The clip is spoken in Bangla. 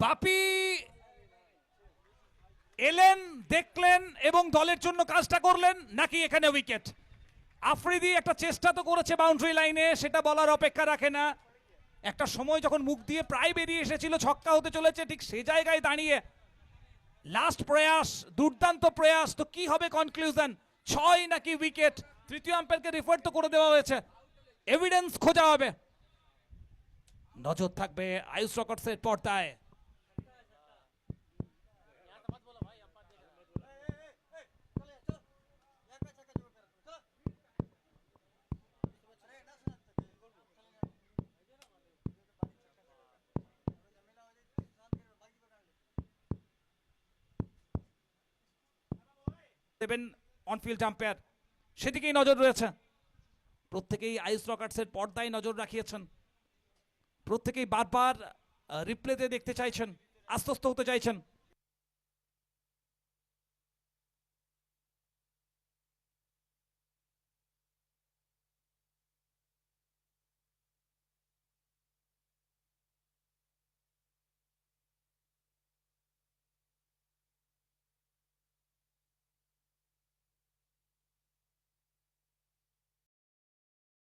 বাপি এলেন, দেখলেন এবং দলের জন্য কাজটা করলেন, নাকি এখানে উইকেট? আফ্রিদি একটা চেষ্টা তো করেছে বাউন্ডারি লাইনে, সেটা বলার অপেক্ষা রাখে না। একটা সময় যখন মুখ দিয়ে প্রায় বেরিয়ে এসেছিল ছক্কা হতে চলেছে, ঠিক সে জায়গায় দাঁড়িয়ে লাস্ট প্রয়াস, দুর্দান্ত প্রয়াস। তো কি হবে কনক্লুশন, 6 নাকি উইকেট? তৃতীয় আম্পায়ারকে রিফার তো করে দেওয়া হয়েছে, এভিডেন্স খোঁজা হবে। নজর থাকবে আয়ুষ রকটসের পর্দায়। দেবেন অনফিল্ড আম্পায়ার, সেদিকেই নজর রয়েছে। প্রত্যেকেই আয়ুষ রকার্সের পর্দায় নজর রাখিয়েছেন, প্রত্যেকেই বারবার রিপ্লেতে দেখতে চাইছেন, আশ্বস্ত হতে চাইছেন।